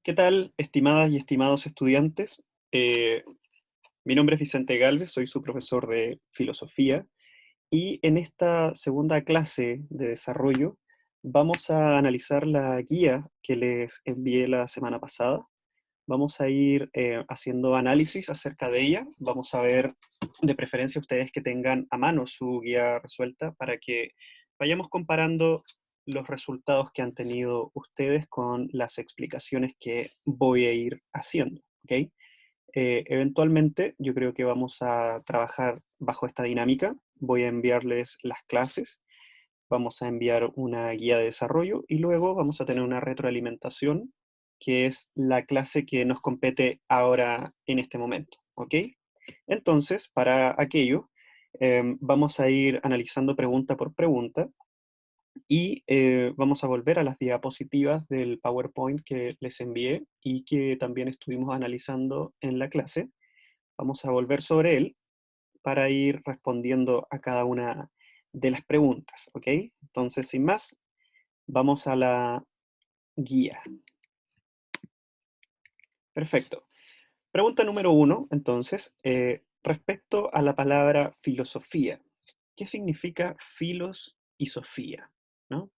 ¿Qué tal, estimadas y estimados estudiantes? Eh, Mi nombre es Vicente Galvez, soy su profesor de filosofía y en esta segunda clase de desarrollo vamos a analizar la guía que les envié la semana pasada. Vamos a ir haciendo análisis acerca de ella. Vamos a ver, de preferencia, ustedes que tengan a mano su guía resuelta para que vayamos comparando los resultados que han tenido ustedes con las explicaciones que voy a ir haciendo. ¿Ok? Eventualmente, yo creo que vamos a trabajar bajo esta dinámica. Voy a enviarles las clases, vamos a enviar una guía de desarrollo y luego vamos a tener una retroalimentación, que es la clase que nos compete ahora en este momento, ¿ok? Entonces, para aquello, vamos a ir analizando pregunta por pregunta y vamos a volver a las diapositivas del PowerPoint que les envié y que también estuvimos analizando en la clase. Vamos a volver sobre él para ir respondiendo a cada una de las preguntas, ¿ok? Entonces, sin más, vamos a la guía. Perfecto. Pregunta número uno, entonces, respecto a la palabra filosofía. ¿Qué significa filos y sofía? ¿No?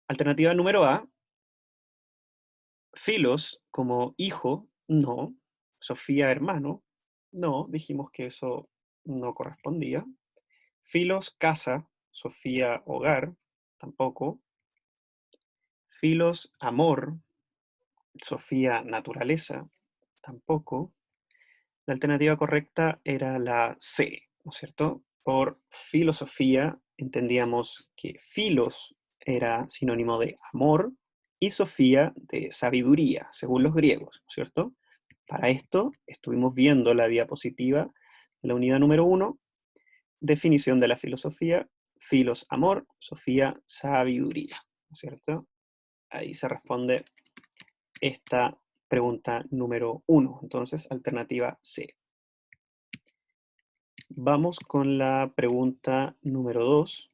Alternativa número A, filos como hijo, no. Sofía, hermano, no. Dijimos que eso no correspondía. Filos, casa. Sofía, hogar, tampoco. Filos, amor. Sofía, naturaleza, tampoco. La alternativa correcta era la C, ¿no es cierto? Por filosofía entendíamos que filos era sinónimo de amor y sofía de sabiduría, según los griegos, ¿no es cierto? Para esto estuvimos viendo la diapositiva de la unidad número uno, definición de la filosofía, filos amor, sofía sabiduría, ¿no es cierto? Ahí se responde esta pregunta número uno. Entonces, alternativa C. Vamos con la pregunta número 2.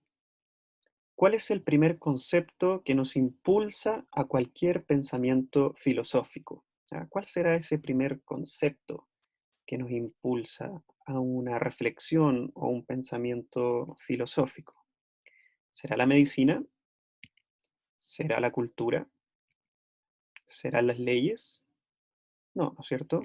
¿Cuál es el primer concepto que nos impulsa a cualquier pensamiento filosófico? ¿Cuál será ese primer concepto que nos impulsa a una reflexión o un pensamiento filosófico? ¿Será la medicina? ¿Será la cultura? ¿Serán las leyes? No, ¿no es cierto?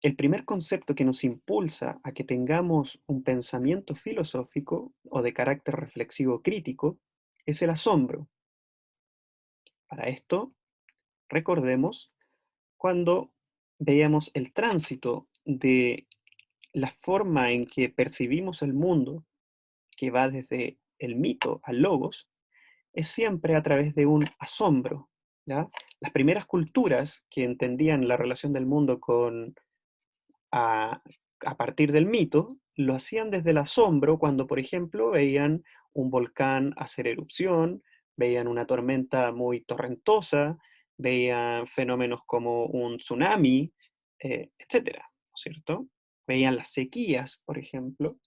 El primer concepto que nos impulsa a que tengamos un pensamiento filosófico o de carácter reflexivo crítico es el asombro. Para esto, recordemos cuando veíamos el tránsito de la forma en que percibimos el mundo, que va desde el mito al logos, es siempre a través de un asombro, ¿ya? Las primeras culturas que entendían la relación del mundo a, a partir del mito, lo hacían desde el asombro cuando, por ejemplo, veían un volcán hacer erupción, veían una tormenta muy torrentosa, veían fenómenos como un tsunami, etcétera, ¿no es cierto? Veían las sequías, por ejemplo,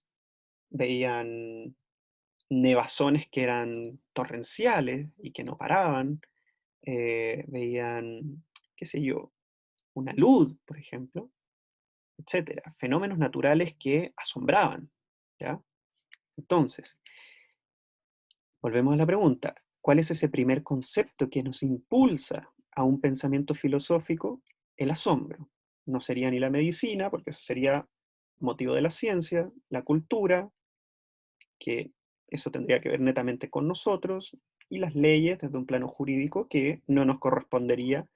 veían nevazones que eran torrenciales y que no paraban, veían, qué sé yo, una luz, por ejemplo, etcétera. Fenómenos naturales que asombraban, ¿ya? Entonces, volvemos a la pregunta, ¿cuál es ese primer concepto que nos impulsa a un pensamiento filosófico? El asombro. No sería ni la medicina, porque eso sería motivo de la ciencia, la cultura, que eso tendría que ver netamente con nosotros, y las leyes desde un plano jurídico que no nos correspondería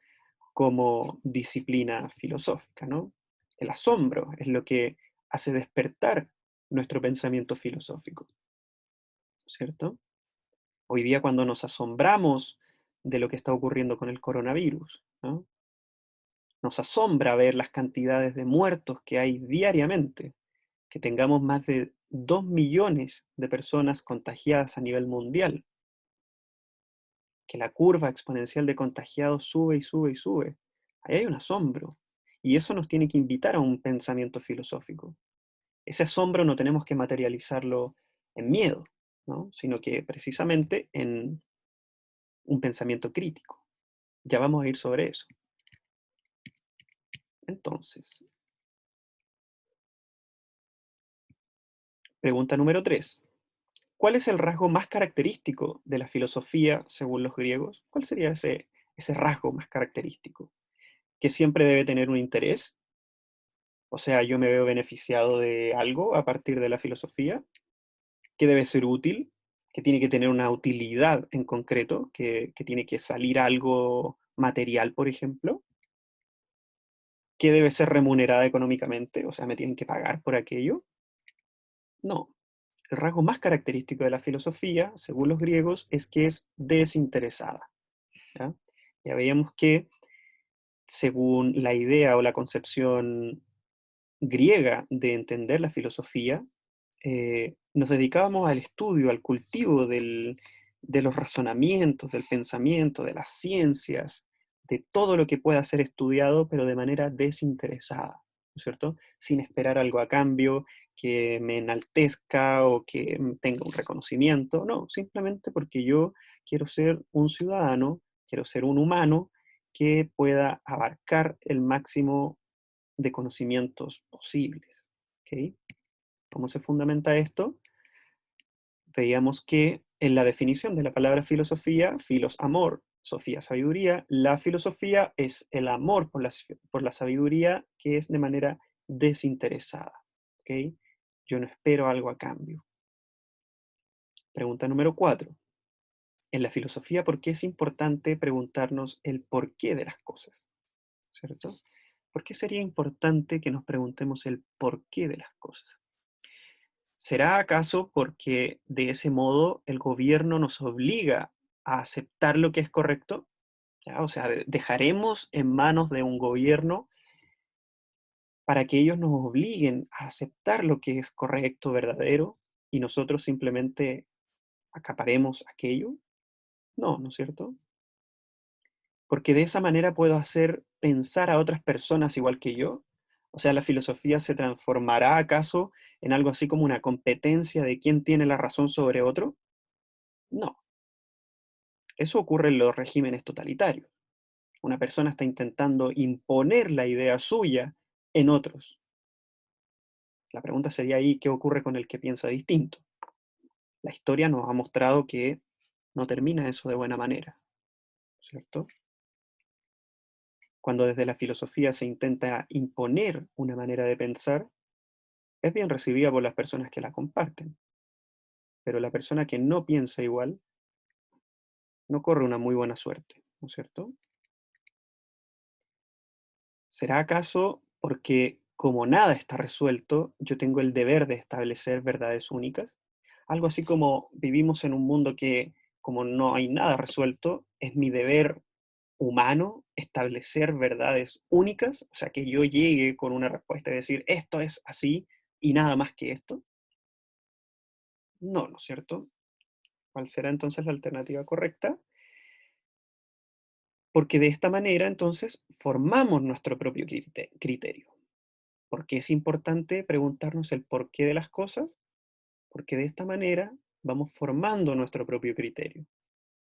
como disciplina filosófica, ¿no? El asombro es lo que hace despertar nuestro pensamiento filosófico, ¿cierto? Hoy día cuando nos asombramos de lo que está ocurriendo con el coronavirus, ¿no? Nos asombra ver las cantidades de muertos que hay diariamente, que tengamos más de 2 millones de personas contagiadas a nivel mundial, que la curva exponencial de contagiados sube y sube y sube. Ahí hay un asombro. Y eso nos tiene que invitar a un pensamiento filosófico. Ese asombro no tenemos que materializarlo en miedo, ¿no? Sino que precisamente en un pensamiento crítico. Ya vamos a ir sobre eso. Entonces, pregunta número 3. ¿Cuál es el rasgo más característico de la filosofía según los griegos? ¿Cuál sería ese rasgo más característico? ¿Que siempre debe tener un interés? O sea, yo me veo beneficiado de algo a partir de la filosofía, que debe ser útil, que tiene que tener una utilidad en concreto, que tiene que salir algo material, por ejemplo, que debe ser remunerada económicamente, o sea, me tienen que pagar por aquello. No, el rasgo más característico de la filosofía, según los griegos, es que es desinteresada. ¿Ya? Ya veíamos que, según la idea o la concepción griega de entender la filosofía, nos dedicábamos al estudio, al cultivo de los razonamientos, del pensamiento, de las ciencias, de todo lo que pueda ser estudiado, pero de manera desinteresada, ¿no es cierto? Sin esperar algo a cambio, que me enaltezca o que tenga un reconocimiento, no, simplemente porque yo quiero ser un ciudadano, quiero ser un humano que pueda abarcar el máximo de conocimientos posibles. ¿Ok? ¿Cómo se fundamenta esto? Veíamos que en la definición de la palabra filosofía, filos amor, sofía sabiduría, la filosofía es el amor por la sabiduría que es de manera desinteresada. ¿Ok? Yo no espero algo a cambio. Pregunta número 4. En la filosofía, ¿por qué es importante preguntarnos el porqué de las cosas? ¿Cierto? ¿Por qué sería importante que nos preguntemos el porqué de las cosas? ¿Será acaso porque de ese modo el gobierno nos obliga a aceptar lo que es correcto? ¿Ya? O sea, dejaremos en manos de un gobierno para que ellos nos obliguen a aceptar lo que es correcto, verdadero, y nosotros simplemente acaparemos aquello. No, ¿no es cierto? Porque de esa manera puedo hacer pensar a otras personas igual que yo. O sea, ¿la filosofía se transformará acaso en algo así como una competencia de quién tiene la razón sobre otro? No, eso ocurre en los regímenes totalitarios. Una persona está intentando imponer la idea suya en otros. La pregunta sería ahí, ¿qué ocurre con el que piensa distinto? La historia nos ha mostrado que no termina eso de buena manera, ¿cierto? Cuando desde la filosofía se intenta imponer una manera de pensar, es bien recibida por las personas que la comparten, pero la persona que no piensa igual no corre una muy buena suerte, ¿no es cierto? ¿Será acaso porque como nada está resuelto, yo tengo el deber de establecer verdades únicas? Algo así como vivimos en un mundo que, como no hay nada resuelto, es mi deber humano establecer verdades únicas, o sea, que yo llegue con una respuesta y decir, esto es así y nada más que esto. No, ¿no es cierto? ¿Cuál será entonces la alternativa correcta? Porque de esta manera entonces formamos nuestro propio criterio. ¿Por qué es importante preguntarnos el porqué de las cosas? Porque de esta manera vamos formando nuestro propio criterio.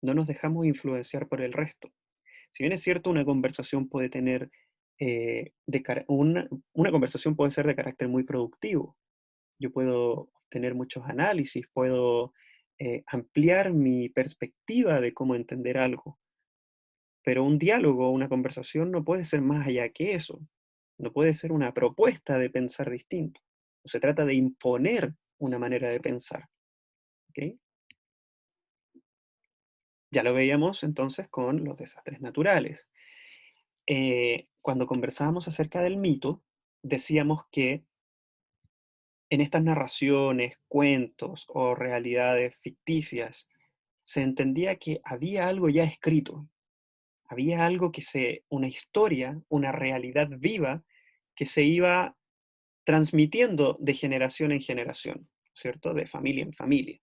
No nos dejamos influenciar por el resto. Si bien es cierto, una conversación puede tener, una conversación puede ser de carácter muy productivo. Yo puedo tener muchos análisis, puedo ampliar mi perspectiva de cómo entender algo. Pero un diálogo, una conversación no puede ser más allá que eso. No puede ser una propuesta de pensar distinto. No se trata de imponer una manera de pensar. ¿Ok? Ya lo veíamos entonces con los desastres naturales. Cuando conversábamos acerca del mito, decíamos que en estas narraciones, cuentos o realidades ficticias, se entendía que había algo ya escrito, había algo una historia, una realidad viva que se iba transmitiendo de generación en generación, ¿cierto? De familia en familia.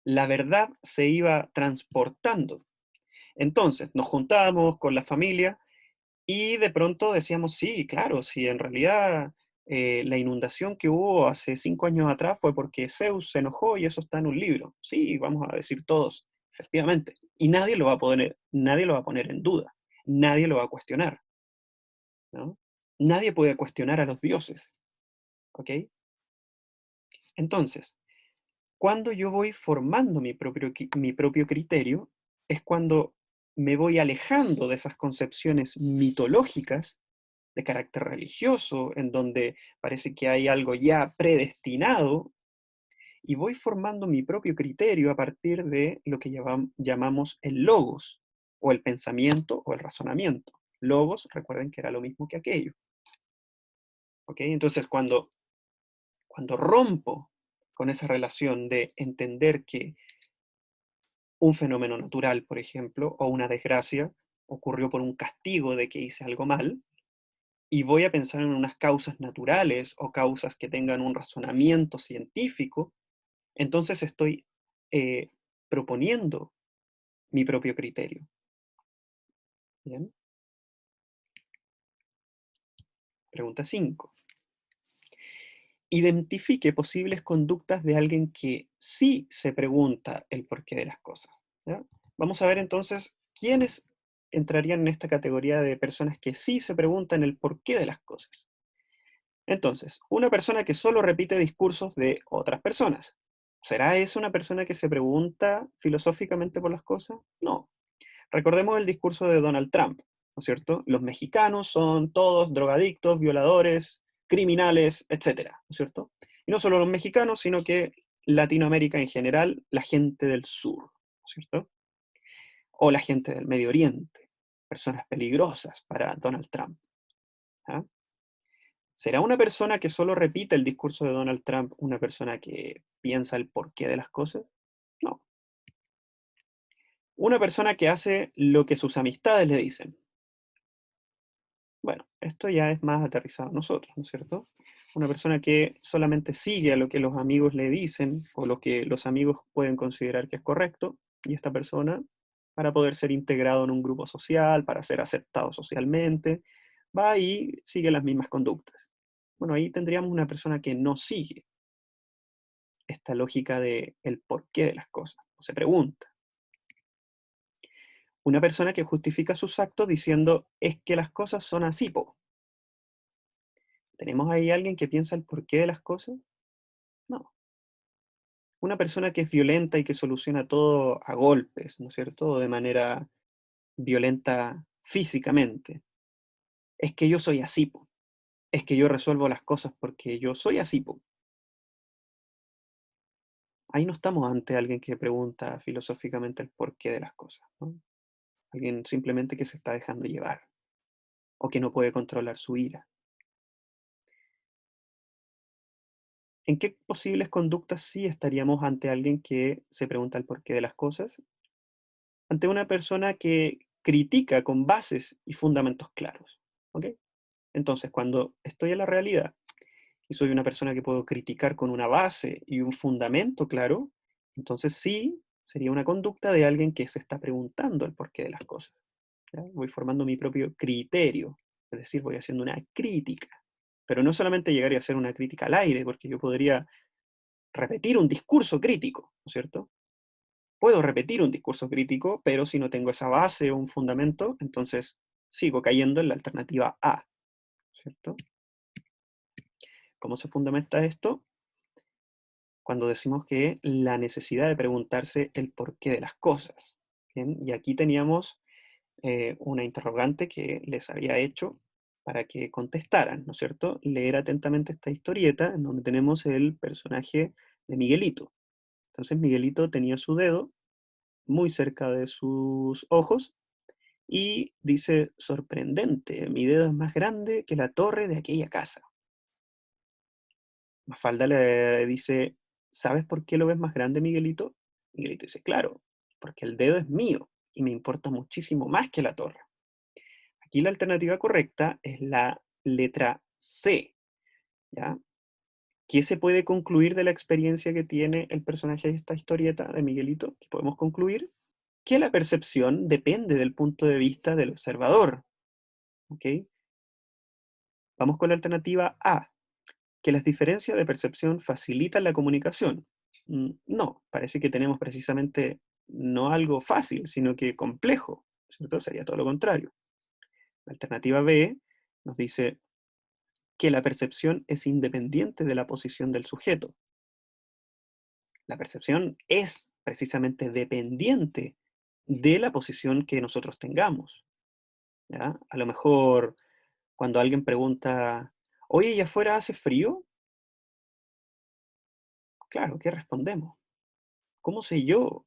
La verdad se iba transportando. Entonces, nos juntábamos con la familia y de pronto decíamos, sí, claro, sí, en realidad la inundación que hubo hace 5 años atrás fue porque Zeus se enojó y eso está en un libro. Sí, vamos a decir todos, efectivamente. Y nadie lo va a poner en duda, nadie lo va a cuestionar, ¿no? Nadie puede cuestionar a los dioses, ¿ok? Entonces, cuando yo voy formando mi propio criterio, es cuando me voy alejando de esas concepciones mitológicas de carácter religioso, en donde parece que hay algo ya predestinado, y voy formando mi propio criterio a partir de lo que llamamos el logos, o el pensamiento o el razonamiento. Logos, recuerden que era lo mismo que aquello. ¿Ok? Entonces, cuando rompo con esa relación de entender que un fenómeno natural, por ejemplo, o una desgracia, ocurrió por un castigo de que hice algo mal, y voy a pensar en unas causas naturales o causas que tengan un razonamiento científico, entonces estoy eh, proponiendo mi propio criterio. ¿Bien? Pregunta 5. Identifique posibles conductas de alguien que sí se pregunta el porqué de las cosas. ¿Ya? Vamos a ver entonces quiénes entrarían en esta categoría de personas que sí se preguntan el porqué de las cosas. Entonces, una persona que solo repite discursos de otras personas. ¿Será esa una persona que se pregunta filosóficamente por las cosas? No. Recordemos el discurso de Donald Trump, ¿no es cierto? Los mexicanos son todos drogadictos, violadores, criminales, etcétera, ¿no es cierto? Y no solo los mexicanos, sino que Latinoamérica en general, la gente del sur, ¿no es cierto? O la gente del Medio Oriente, personas peligrosas para Donald Trump. ¿Ah? ¿Será una persona que solo repite el discurso de Donald Trump una persona que piensa el porqué de las cosas? No. Una persona que hace lo que sus amistades le dicen. Bueno, esto ya es más aterrizado a nosotros, ¿no es cierto? Una persona que solamente sigue a lo que los amigos le dicen o lo que los amigos pueden considerar que es correcto, y esta persona, para poder ser integrado en un grupo social, para ser aceptado socialmente, va y sigue las mismas conductas. Bueno, ahí tendríamos una persona que no sigue esta lógica de el porqué de las cosas, no se pregunta. Una persona que justifica sus actos diciendo es que las cosas son así, po. ¿Tenemos ahí alguien que piensa el porqué de las cosas? No. Una persona que es violenta y que soluciona todo a golpes, ¿no es cierto? O de manera violenta físicamente. Es que yo soy así, po. Es que yo resuelvo las cosas porque yo soy así, po. Ahí no estamos ante alguien que pregunta filosóficamente el porqué de las cosas, ¿no? Alguien simplemente que se está dejando llevar o que no puede controlar su ira. ¿En qué posibles conductas sí estaríamos ante alguien que se pregunta el porqué de las cosas? Ante una persona que critica con bases y fundamentos claros. ¿Ok? Entonces, cuando estoy en la realidad y soy una persona que puedo criticar con una base y un fundamento claro, entonces sí sería una conducta de alguien que se está preguntando el porqué de las cosas. ¿Ya? Voy formando mi propio criterio, es decir, voy haciendo una crítica. Pero no solamente llegaría a hacer una crítica al aire, porque yo podría repetir un discurso crítico, ¿no es cierto? Puedo repetir un discurso crítico, pero si no tengo esa base o un fundamento, entonces sigo cayendo en la alternativa A, ¿cierto? ¿Cómo se fundamenta esto? Cuando decimos que la necesidad de preguntarse el porqué de las cosas. ¿Bien? Y aquí teníamos una interrogante que les había hecho para que contestaran, ¿no es cierto? Leer atentamente esta historieta en donde tenemos el personaje de Miguelito. Entonces Miguelito tenía su dedo muy cerca de sus ojos y dice, sorprendente, mi dedo es más grande que la torre de aquella casa. Mafalda le dice, ¿sabes por qué lo ves más grande, Miguelito? Miguelito dice, claro, porque el dedo es mío y me importa muchísimo más que la torre. Aquí la alternativa correcta es la letra C, ¿ya? ¿Qué se puede concluir de la experiencia que tiene el personaje de esta historieta de Miguelito? ¿Qué podemos concluir? Que la percepción depende del punto de vista del observador, ¿ok? Vamos con la alternativa A, que las diferencias de percepción facilitan la comunicación. No, parece que tenemos precisamente no algo fácil, sino que complejo, ¿cierto? Sería todo lo contrario. La alternativa B nos dice que la percepción es independiente de la posición del sujeto. La percepción es precisamente dependiente de la posición que nosotros tengamos, ¿ya? A lo mejor cuando alguien pregunta, oye, ¿y afuera hace frío? Claro, ¿qué respondemos? ¿Cómo sé yo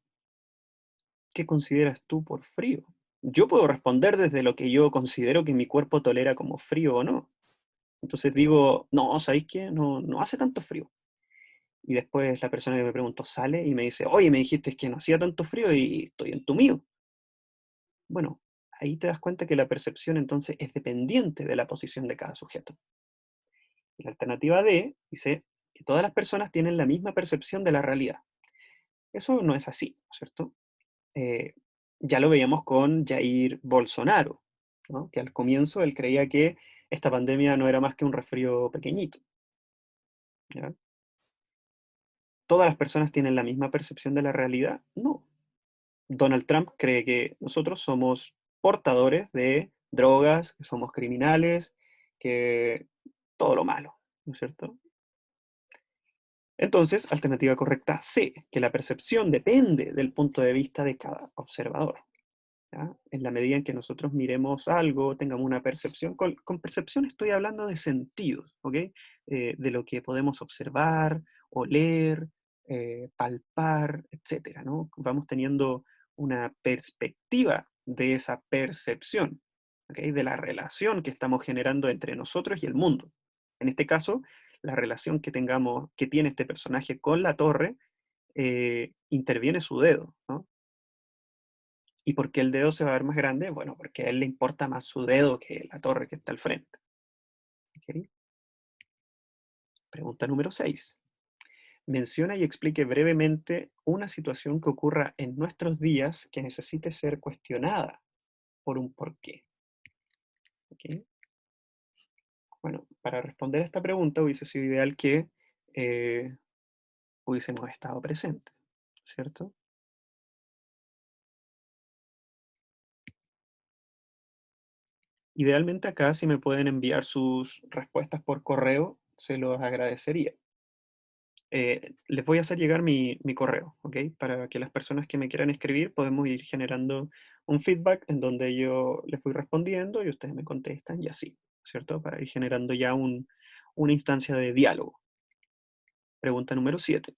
qué consideras tú por frío? Yo puedo responder desde lo que yo considero que mi cuerpo tolera como frío o no. Entonces digo, no, ¿sabéis qué? No, no hace tanto frío. Y después la persona que me preguntó sale y me dice, oye, me dijiste que no hacía tanto frío y estoy en tu mío. Bueno, ahí te das cuenta que la percepción entonces es dependiente de la posición de cada sujeto. Y la alternativa D dice que todas las personas tienen la misma percepción de la realidad. Eso no es así, ¿no es cierto? Eh, ya lo veíamos con Jair Bolsonaro, ¿no? Que al comienzo él creía que esta pandemia no era más que un resfrío pequeñito, ¿ya? ¿Todas las personas tienen la misma percepción de la realidad? No. Donald Trump cree que nosotros somos portadores de drogas, que somos criminales, que todo lo malo, ¿no es cierto? Entonces, alternativa correcta C, que la percepción depende del punto de vista de cada observador. ¿Ya? En la medida en que nosotros miremos algo, tengamos una percepción, con percepción estoy hablando de sentidos, ¿ok? De lo que podemos observar, oler, palpar, etcétera, ¿no? Vamos teniendo una perspectiva de esa percepción, ¿ok? De la relación que estamos generando entre nosotros y el mundo. En este caso, la relación que tengamos, que tiene este personaje con la torre, interviene su dedo, ¿no? ¿Y por qué el dedo se va a ver más grande? Bueno, porque a él le importa más su dedo que la torre que está al frente. ¿Ok? Pregunta número 6. Menciona y explique brevemente una situación que ocurra en nuestros días que necesite ser cuestionada por un porqué. ¿Ok? Bueno, para responder a esta pregunta hubiese sido ideal que eh, hubiésemos estado presentes, ¿cierto? Idealmente acá, si me pueden enviar sus respuestas por correo, se los agradecería. Les voy a hacer llegar mi correo, ¿ok? Para que las personas que me quieran escribir podemos ir generando un feedback en donde yo les voy respondiendo y ustedes me contestan y así, ¿cierto? Para ir generando ya una instancia de diálogo. Pregunta número 7.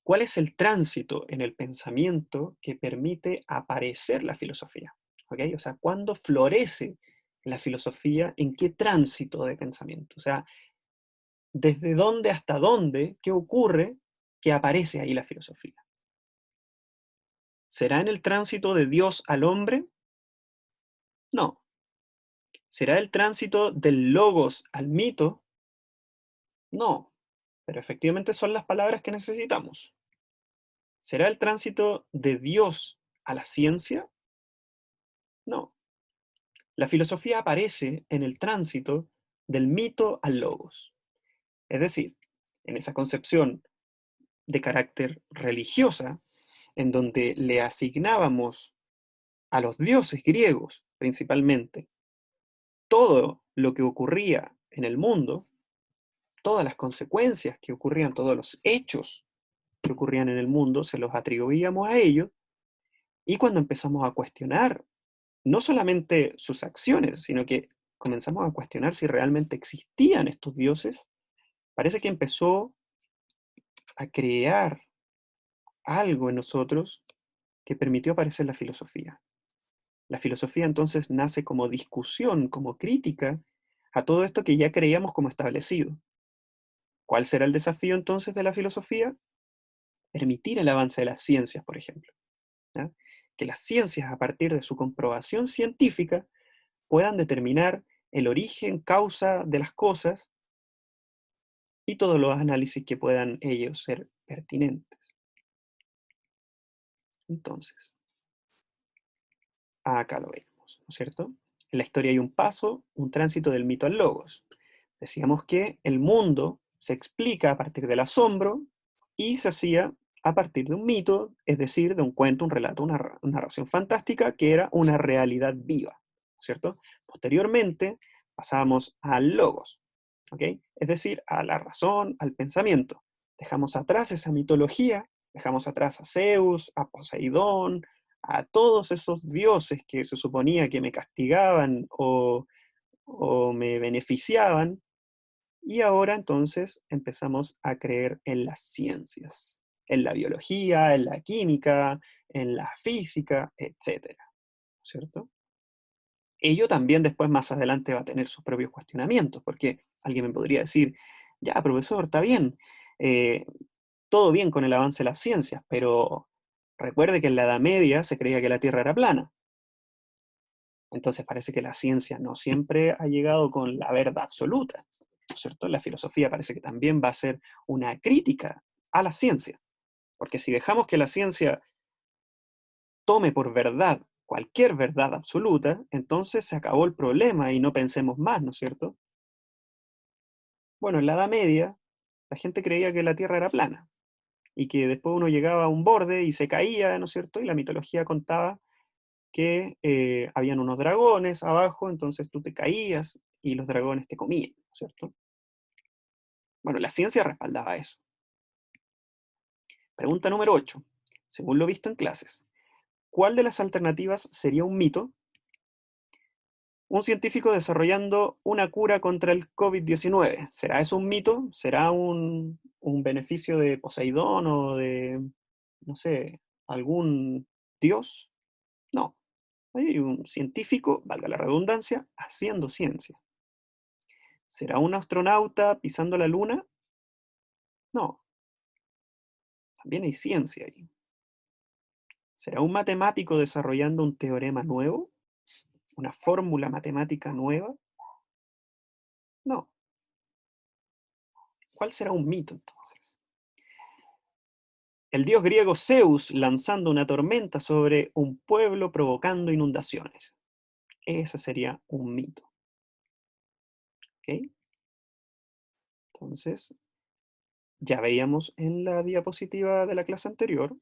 ¿Cuál es el tránsito en el pensamiento que permite aparecer la filosofía? ¿Ok? O sea, ¿cuándo florece la filosofía? ¿En qué tránsito de pensamiento? O sea, ¿desde dónde hasta dónde? ¿Qué ocurre que aparece ahí la filosofía? ¿Será en el tránsito de Dios al hombre? No. ¿Será el tránsito del logos al mito? No. Pero efectivamente son las palabras que necesitamos. ¿Será el tránsito de Dios a la ciencia? No. La filosofía aparece en el tránsito del mito al logos. Es decir, en esa concepción de carácter religiosa, en donde le asignábamos a los dioses griegos principalmente todo lo que ocurría en el mundo, todas las consecuencias que ocurrían, todos los hechos que ocurrían en el mundo, se los atribuíamos a ellos, y cuando empezamos a cuestionar no solamente sus acciones, sino que comenzamos a cuestionar si realmente existían estos dioses, parece que empezó a crear algo en nosotros que permitió aparecer la filosofía. La filosofía entonces nace como discusión, como crítica a todo esto que ya creíamos como establecido. ¿Cuál será el desafío entonces de la filosofía? Permitir el avance de las ciencias, por ejemplo. ¿Ya? Que las ciencias, a partir de su comprobación científica, puedan determinar el origen, causa de las cosas y todos los análisis que puedan ellos ser pertinentes. Entonces, acá lo vemos, ¿no es cierto? En la historia hay un paso, un tránsito del mito al logos. Decíamos que el mundo se explica a partir del asombro y se hacía a partir de un mito, es decir, de un cuento, un relato, una narración fantástica que era una realidad viva, ¿cierto? Posteriormente pasábamos al logos, ¿ok? Es decir, a la razón, al pensamiento. Dejamos atrás esa mitología, dejamos atrás a Zeus, a Poseidón, a todos esos dioses que se suponía que me castigaban o me beneficiaban, y ahora entonces empezamos a creer en las ciencias, en la biología, en la química, en la física, etcétera, ¿cierto? Ello también después más adelante va a tener sus propios cuestionamientos, porque alguien me podría decir, ya, profesor, está bien, eh, todo bien con el avance de las ciencias, pero recuerde que en la Edad Media se creía que la Tierra era plana. Entonces parece que la ciencia no siempre ha llegado con la verdad absoluta, ¿no es cierto? La filosofía parece que también va a ser una crítica a la ciencia, porque si dejamos que la ciencia tome por verdad cualquier verdad absoluta, entonces se acabó el problema y no pensemos más, ¿no es cierto? Bueno, en la Edad Media la gente creía que la Tierra era plana y que después uno llegaba a un borde y se caía, ¿no es cierto? Y la mitología contaba que habían unos dragones abajo, entonces tú te caías y los dragones te comían, ¿cierto? Bueno, la ciencia respaldaba eso. Pregunta número 8. Según lo visto en clases, ¿cuál de las alternativas sería un mito? Un científico desarrollando una cura contra el COVID-19. ¿Será eso un mito? ¿Será un beneficio de Poseidón o de, no sé, algún dios? No. Hay un científico, valga la redundancia, haciendo ciencia. ¿Será un astronauta pisando la luna? No, también hay ciencia ahí. ¿Será un matemático desarrollando un teorema nuevo? ¿Una fórmula matemática nueva? No. ¿Cuál será un mito entonces? El dios griego Zeus lanzando una tormenta sobre un pueblo provocando inundaciones. Ese sería un mito. ¿Ok? Entonces, ya veíamos en la diapositiva de la clase anterior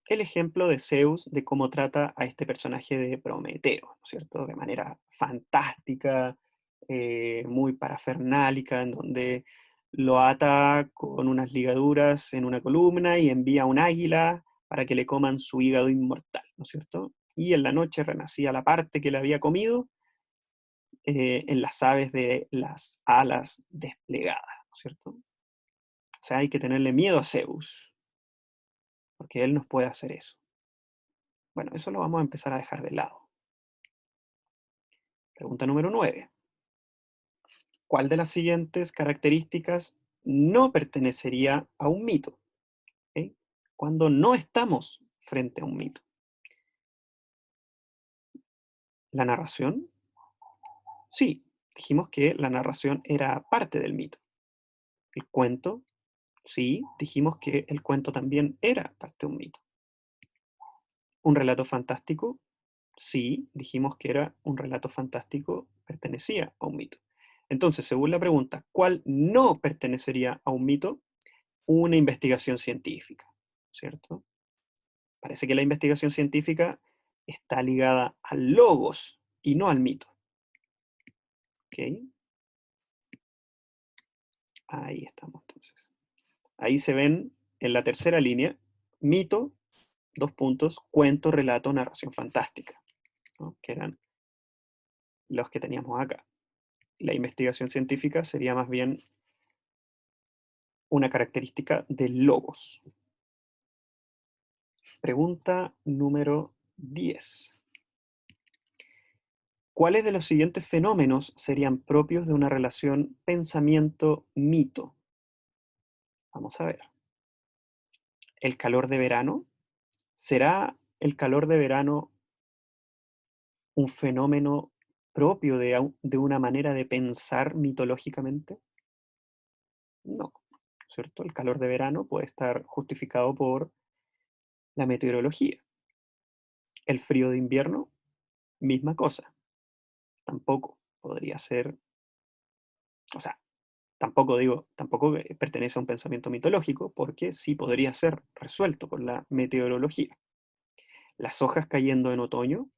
el ejemplo de Zeus de cómo trata a este personaje de Prometeo, ¿no es cierto? De manera fantástica, muy parafernálica, en donde lo ata con unas ligaduras en una columna y envía a un águila para que le coman su hígado inmortal, ¿no es cierto? Y en la noche renacía la parte que le había comido en las aves de las alas desplegadas, ¿no es cierto? O sea, hay que tenerle miedo a Zeus, porque él nos puede hacer eso. Bueno, eso lo vamos a empezar a dejar de lado. Pregunta número 9. ¿Cuál de las siguientes características no pertenecería a un mito? ¿Ok? Cuando no estamos frente a un mito. ¿La narración? Sí, dijimos que la narración era parte del mito. ¿El cuento? Sí, dijimos que el cuento también era parte de un mito. ¿Un relato fantástico? Sí, dijimos que era un relato fantástico, pertenecía a un mito. Entonces, según la pregunta, ¿cuál no pertenecería a un mito? Una investigación científica, ¿cierto? Parece que la investigación científica está ligada al logos y no al mito. ¿Ok? Ahí estamos entonces. Ahí se ven en la tercera línea, mito, dos puntos, cuento, relato, narración fantástica, ¿no? Que eran los que teníamos acá. La investigación científica sería más bien una característica del logos. Pregunta número 10. ¿Cuáles de los siguientes fenómenos serían propios de una relación pensamiento-mito? Vamos a ver. ¿El calor de verano? ¿Será el calor de verano un fenómeno propio de una manera de pensar mitológicamente? No, ¿cierto? El calor de verano puede estar justificado por la meteorología. El frío de invierno, misma cosa. Tampoco podría ser, o sea, tampoco pertenece a un pensamiento mitológico, porque sí podría ser resuelto por la meteorología. Las hojas cayendo en otoño,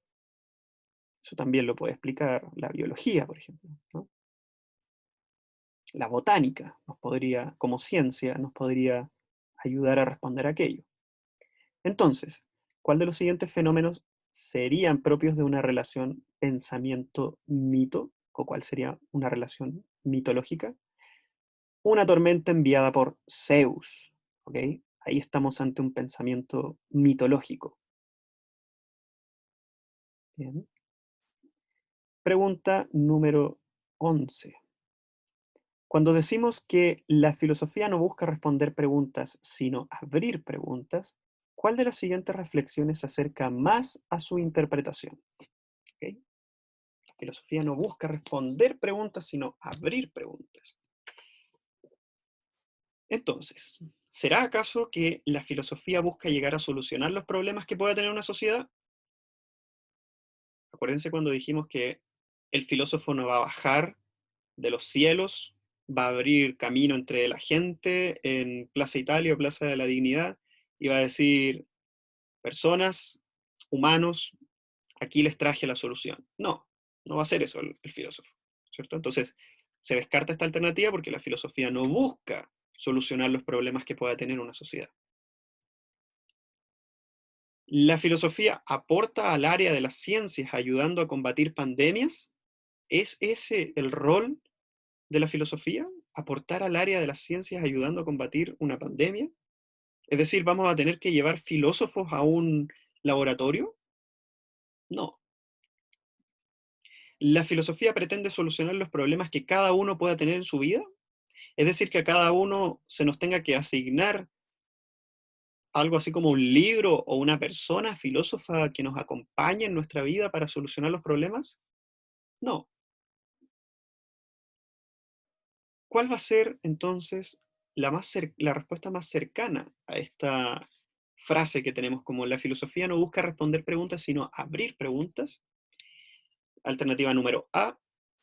eso también lo puede explicar la biología, por ejemplo, ¿no? La botánica como ciencia, nos podría ayudar a responder a aquello. Entonces, ¿cuál de los siguientes fenómenos serían propios de una relación pensamiento-mito? ¿O cuál sería una relación mitológica? Una tormenta enviada por Zeus, ¿ok? Ahí estamos ante un pensamiento mitológico. Bien. Pregunta número 11. Cuando decimos que la filosofía no busca responder preguntas, sino abrir preguntas, ¿cuál de las siguientes reflexiones se acerca más a su interpretación? ¿Ok? La filosofía no busca responder preguntas, sino abrir preguntas. Entonces, ¿será acaso que la filosofía busca llegar a solucionar los problemas que pueda tener una sociedad? Acuérdense cuando dijimos que el filósofo no va a bajar de los cielos, va a abrir camino entre la gente en Plaza Italia o Plaza de la Dignidad y va a decir, personas, humanos, aquí les traje la solución. No, no va a ser eso el filósofo, ¿cierto? Entonces, se descarta esta alternativa porque la filosofía no busca solucionar los problemas que pueda tener una sociedad. ¿La filosofía aporta al área de las ciencias ayudando a combatir pandemias? ¿Es ese el rol de la filosofía? ¿Aportar al área de las ciencias ayudando a combatir una pandemia? Es decir, ¿vamos a tener que llevar filósofos a un laboratorio? No. ¿La filosofía pretende solucionar los problemas que cada uno pueda tener en su vida? Es decir, que a cada uno se nos tenga que asignar algo así como un libro o una persona filósofa que nos acompañe en nuestra vida para solucionar los problemas. No. ¿Cuál va a ser entonces la respuesta más cercana a esta frase que tenemos como la filosofía no busca responder preguntas, sino abrir preguntas? Alternativa número A,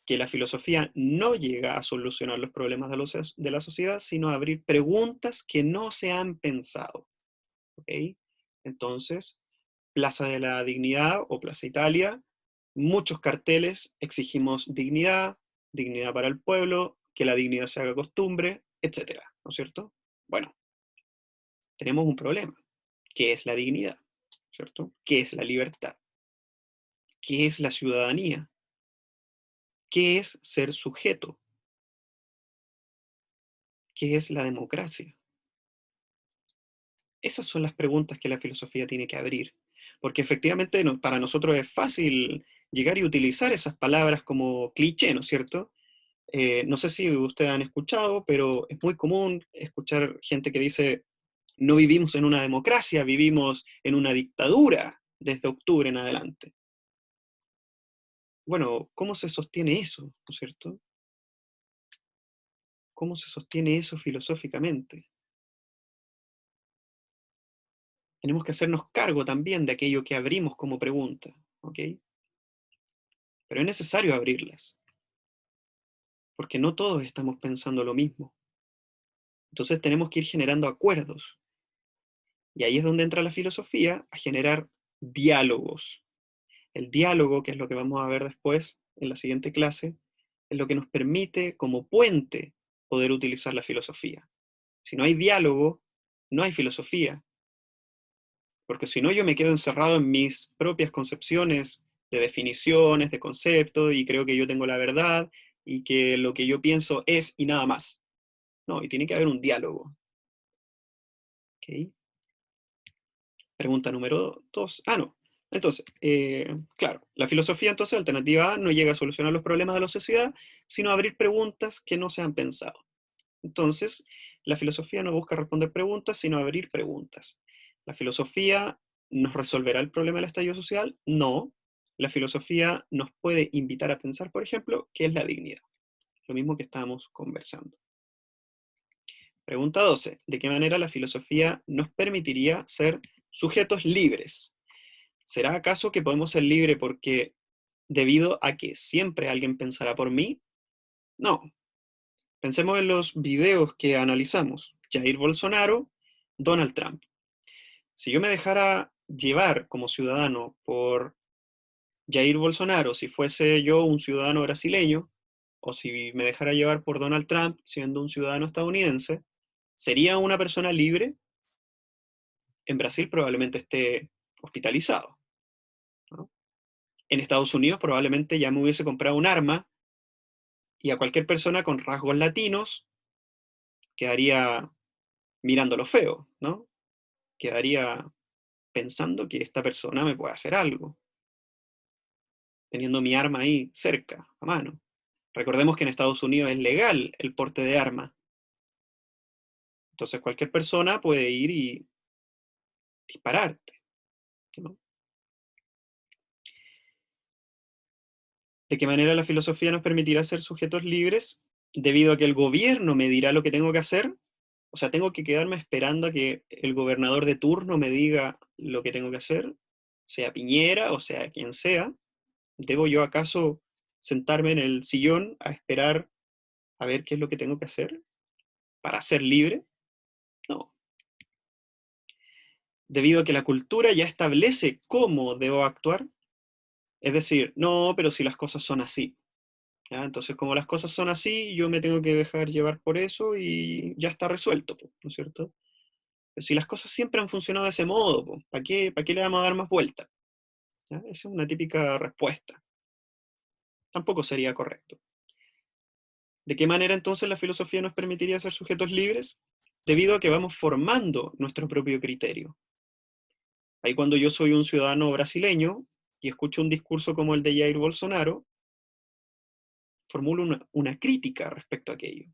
que la filosofía no llega a solucionar los problemas de la sociedad, sino a abrir preguntas que no se han pensado. ¿Ok? Entonces, Plaza de la Dignidad o Plaza Italia, muchos carteles, exigimos dignidad, dignidad para el pueblo, que la dignidad se haga costumbre, etcétera, ¿no es cierto? Bueno, tenemos un problema. ¿Qué es la dignidad? ¿Cierto? ¿Qué es la libertad? ¿Qué es la ciudadanía? ¿Qué es ser sujeto? ¿Qué es la democracia? Esas son las preguntas que la filosofía tiene que abrir, porque efectivamente para nosotros es fácil llegar y utilizar esas palabras como cliché, ¿no es cierto? No sé si ustedes han escuchado, pero es muy común escuchar gente que dice, no vivimos en una democracia, vivimos en una dictadura desde octubre en adelante. Bueno, ¿cómo se sostiene eso, no es cierto? ¿Cómo se sostiene eso filosóficamente? Tenemos que hacernos cargo también de aquello que abrimos como pregunta, ¿ok? Pero es necesario abrirlas, porque no todos estamos pensando lo mismo. Entonces tenemos que ir generando acuerdos. Y ahí es donde entra la filosofía a generar diálogos. El diálogo, que es lo que vamos a ver después en la siguiente clase, es lo que nos permite como puente poder utilizar la filosofía. Si no hay diálogo, no hay filosofía, porque si no yo me quedo encerrado en mis propias concepciones de definiciones, de conceptos, y creo que yo tengo la verdad y que lo que yo pienso es y nada más. No, y tiene que haber un diálogo. ¿Ok? Pregunta número 2. Ah, no. Entonces, claro, la filosofía entonces, alternativa A, no llega a solucionar los problemas de la sociedad, sino a abrir preguntas que no se han pensado. Entonces, la filosofía no busca responder preguntas, sino abrir preguntas. ¿La filosofía nos resolverá el problema del estallido social? No. La filosofía nos puede invitar a pensar, por ejemplo, qué es la dignidad. Lo mismo que estábamos conversando. Pregunta 12. ¿De qué manera la filosofía nos permitiría ser sujetos libres? ¿Será acaso que podemos ser libres porque debido a que siempre alguien pensará por mí? No. Pensemos en los videos que analizamos. Jair Bolsonaro, Donald Trump. Si yo me dejara llevar como ciudadano por Jair Bolsonaro, si fuese yo un ciudadano brasileño, o si me dejara llevar por Donald Trump siendo un ciudadano estadounidense, ¿sería una persona libre? En Brasil probablemente esté hospitalizado, ¿no? En Estados Unidos probablemente ya me hubiese comprado un arma y a cualquier persona con rasgos latinos quedaría mirándolo feo, ¿no? Quedaría pensando que esta persona me puede hacer algo, teniendo mi arma ahí cerca, a mano. Recordemos que en Estados Unidos es legal el porte de arma. Entonces cualquier persona puede ir y dispararte, ¿no? ¿De qué manera la filosofía nos permitirá ser sujetos libres? Debido a que el gobierno me dirá lo que tengo que hacer. O sea, tengo que quedarme esperando a que el gobernador de turno me diga lo que tengo que hacer, sea Piñera o sea quien sea. ¿Debo yo acaso sentarme en el sillón a esperar a ver qué es lo que tengo que hacer para ser libre? No. Debido a que la cultura ya establece cómo debo actuar, es decir, no, pero si las cosas son así. ¿Ya? Entonces, como las cosas son así, yo me tengo que dejar llevar por eso y ya está resuelto, ¿no es cierto? Pero si las cosas siempre han funcionado de ese modo, ¿para qué le vamos a dar más vuelta? ¿Ya? Esa es una típica respuesta. Tampoco sería correcto. ¿De qué manera entonces la filosofía nos permitiría ser sujetos libres? Debido a que vamos formando nuestro propio criterio. Ahí cuando yo soy un ciudadano brasileño y escucho un discurso como el de Jair Bolsonaro, formulo una crítica respecto a aquello.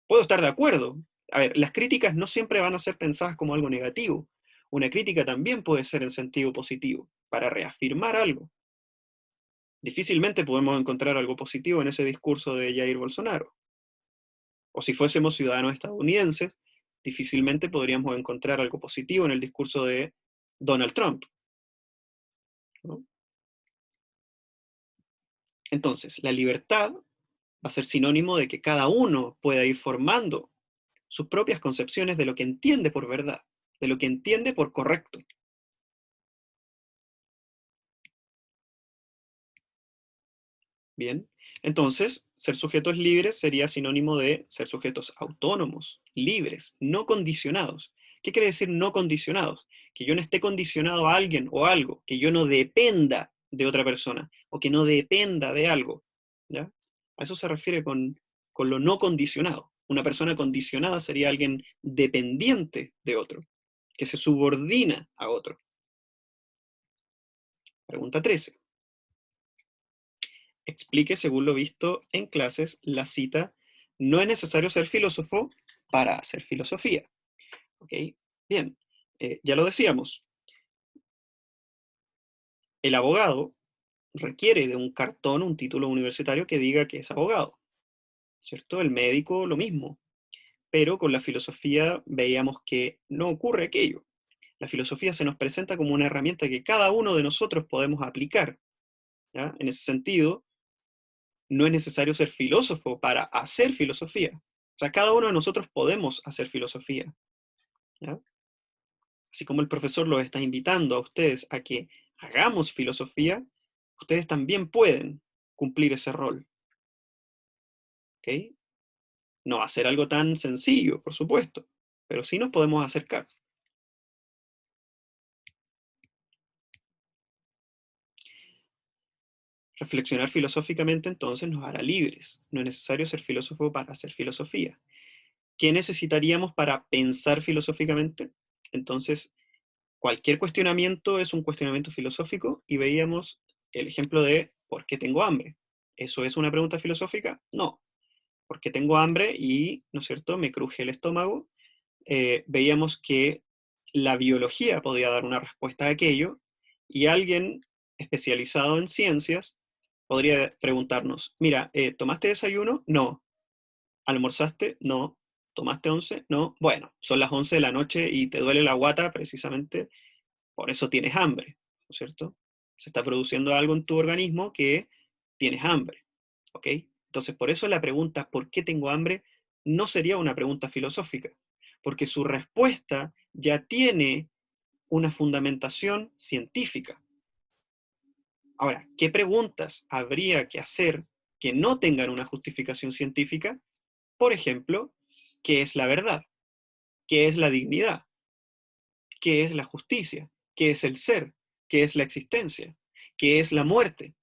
Puedo estar de acuerdo. A ver, las críticas no siempre van a ser pensadas como algo negativo. Una crítica también puede ser en sentido positivo, para reafirmar algo. Difícilmente podemos encontrar algo positivo en ese discurso de Jair Bolsonaro. O si fuésemos ciudadanos estadounidenses, difícilmente podríamos encontrar algo positivo en el discurso de Donald Trump, ¿no? Entonces, la libertad va a ser sinónimo de que cada uno pueda ir formando sus propias concepciones de lo que entiende por verdad, de lo que entiende por correcto. Bien, entonces, ser sujetos libres sería sinónimo de ser sujetos autónomos, libres, no condicionados. ¿Qué quiere decir no condicionados? Que yo no esté condicionado a alguien o algo, que yo no dependa de otra persona, o que no dependa de algo, ¿ya? A eso se refiere con lo no condicionado. Una persona condicionada sería alguien dependiente de otro, que se subordina a otro. Pregunta 13. Explique, según lo visto en clases, la cita: no es necesario ser filósofo para hacer filosofía. ¿Ok? Bien, ya lo decíamos, el abogado requiere de un cartón, un título universitario que diga que es abogado, ¿cierto? El médico lo mismo, pero con la filosofía veíamos que no ocurre aquello. La filosofía se nos presenta como una herramienta que cada uno de nosotros podemos aplicar, ¿ya? En ese sentido, no es necesario ser filósofo para hacer filosofía. O sea, cada uno de nosotros podemos hacer filosofía, ¿ya? Así como el profesor los está invitando a ustedes a que hagamos filosofía, ustedes también pueden cumplir ese rol, ¿ok? No va a ser algo tan sencillo, por supuesto, pero sí nos podemos acercar. Reflexionar filosóficamente entonces nos hará libres. No es necesario ser filósofo para hacer filosofía. ¿Qué necesitaríamos para pensar filosóficamente? Entonces, cualquier cuestionamiento es un cuestionamiento filosófico y veíamos el ejemplo de ¿por qué tengo hambre? ¿Eso es una pregunta filosófica? No, porque tengo hambre y, ¿no es cierto?, me cruje el estómago. Veíamos que la biología podía dar una respuesta a aquello y alguien especializado en ciencias podría preguntarnos, mira, ¿tomaste desayuno? No. ¿Almorzaste? No. ¿Tomaste once? No. Bueno, son las 11 de la noche y te duele la guata precisamente, por eso tienes hambre, ¿no es cierto? Se está produciendo algo en tu organismo que tienes hambre, ¿ok? Entonces, por eso la pregunta, ¿por qué tengo hambre? no sería una pregunta filosófica, porque su respuesta ya tiene una fundamentación científica. Ahora, ¿qué preguntas habría que hacer que no tengan una justificación científica? Por ejemplo, ¿qué es la verdad? ¿Qué es la dignidad? ¿Qué es la justicia? ¿Qué es el ser? ¿Qué es la existencia? ¿Qué es la muerte?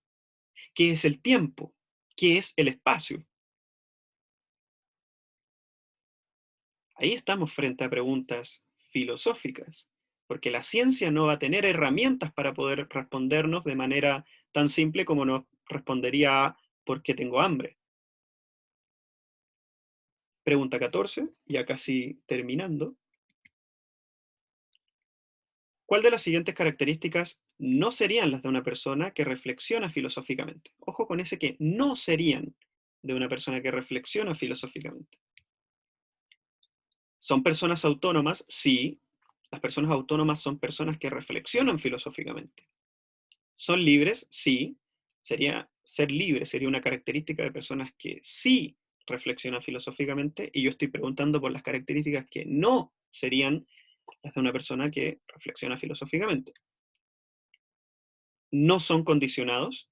¿Qué es el tiempo? ¿Qué es el espacio? Ahí estamos frente a preguntas filosóficas, porque la ciencia no va a tener herramientas para poder respondernos de manera tan simple como nos respondería a ¿por qué tengo hambre? Pregunta 14, ya casi terminando. ¿Cuál de las siguientes características no serían las de una persona que reflexiona filosóficamente? Ojo con ese que no serían de una persona que reflexiona filosóficamente. ¿Son personas autónomas? Sí. Las personas autónomas son personas que reflexionan filosóficamente. ¿Son libres? Sí. Ser libre sería una característica de personas que sí reflexionan filosóficamente, y yo estoy preguntando por las características que no serían las de una persona que reflexiona filosóficamente. ¿No son condicionados?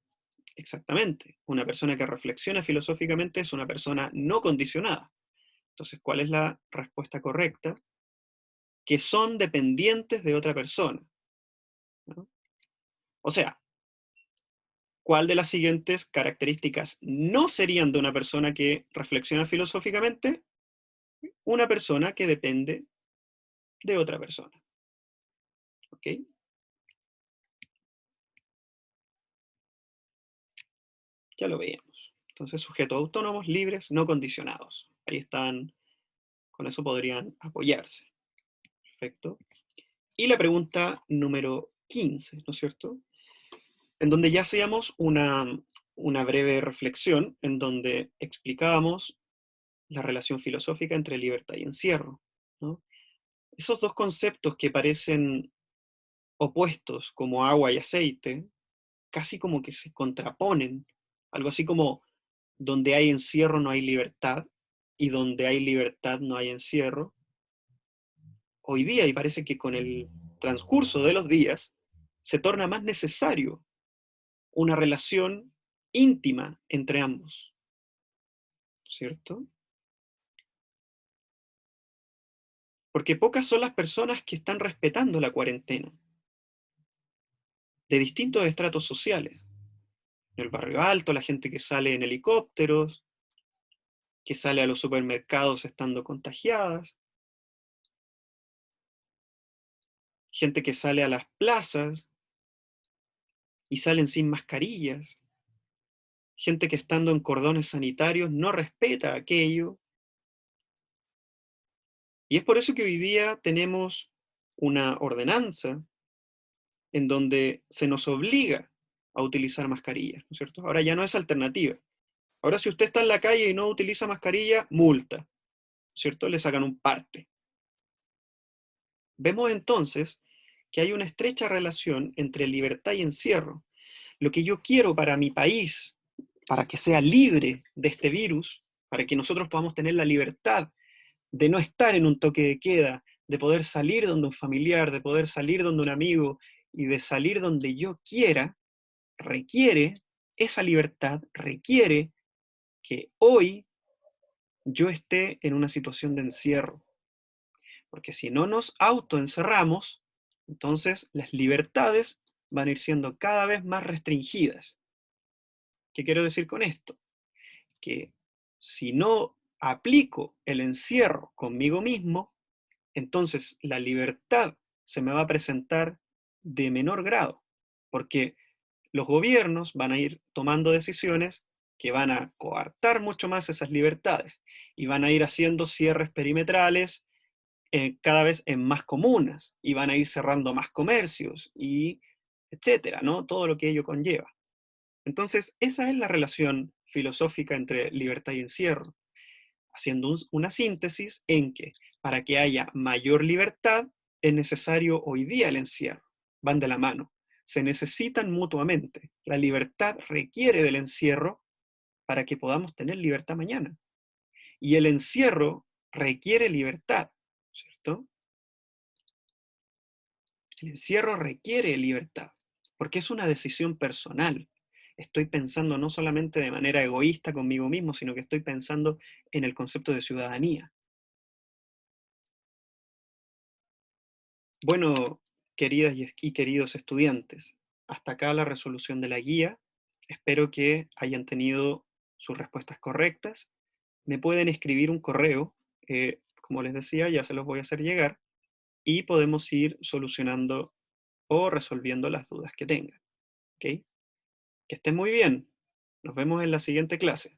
Exactamente. Una persona que reflexiona filosóficamente es una persona no condicionada. Entonces, ¿cuál es la respuesta correcta? Que son dependientes de otra persona, ¿no? O sea, ¿cuál de las siguientes características no serían de una persona que reflexiona filosóficamente? Una persona que depende de otra persona. ¿Ok? Ya lo veíamos. Entonces, sujetos autónomos, libres, no condicionados. Ahí están, con eso podrían apoyarse. Perfecto. Y la pregunta número 15, ¿no es cierto? En donde ya hacíamos una breve reflexión, en donde explicábamos la relación filosófica entre libertad y encierro, ¿no? Esos dos conceptos que parecen opuestos como agua y aceite, casi como que se contraponen, algo así como donde hay encierro no hay libertad y donde hay libertad no hay encierro. Hoy día, y parece que con el transcurso de los días, se torna más necesario una relación íntima entre ambos, ¿cierto? Porque pocas son las personas que están respetando la cuarentena, de distintos estratos sociales. En el barrio alto, la gente que sale en helicópteros, que sale a los supermercados estando contagiadas, gente que sale a las plazas y salen sin mascarillas, gente que estando en cordones sanitarios no respeta aquello. Y es por eso que hoy día tenemos una ordenanza en donde se nos obliga a utilizar mascarillas, ¿no es cierto? Ahora ya no es alternativa. Ahora si usted está en la calle y no utiliza mascarilla, multa, ¿no es cierto? Le sacan un parte. Vemos entonces que hay una estrecha relación entre libertad y encierro. Lo que yo quiero para mi país, para que sea libre de este virus, para que nosotros podamos tener la libertad de no estar en un toque de queda, de poder salir donde un familiar, de poder salir donde un amigo y de salir donde yo quiera, requiere, esa libertad requiere que hoy yo esté en una situación de encierro. Porque si no nos autoencerramos, entonces las libertades van a ir siendo cada vez más restringidas. ¿Qué quiero decir con esto? Que si no aplico el encierro conmigo mismo, entonces la libertad se me va a presentar de menor grado, porque los gobiernos van a ir tomando decisiones que van a coartar mucho más esas libertades y van a ir haciendo cierres perimetrales cada vez en más comunas y van a ir cerrando más comercios y etcétera, ¿no? Todo lo que ello conlleva. Entonces, esa es la relación filosófica entre libertad y encierro, haciendo una síntesis en que para que haya mayor libertad es necesario hoy día el encierro. Van de la mano. Se necesitan mutuamente. La libertad requiere del encierro para que podamos tener libertad mañana. Y el encierro requiere libertad, ¿cierto? El encierro requiere libertad, porque es una decisión personal. Estoy pensando no solamente de manera egoísta conmigo mismo, sino que estoy pensando en el concepto de ciudadanía. Bueno, queridas y queridos estudiantes, hasta acá la resolución de la guía. Espero que hayan tenido sus respuestas correctas. Me pueden escribir un correo, como les decía, ya se los voy a hacer llegar, y podemos ir solucionando o resolviendo las dudas que tengan. ¿Ok? Que estén muy bien. Nos vemos en la siguiente clase.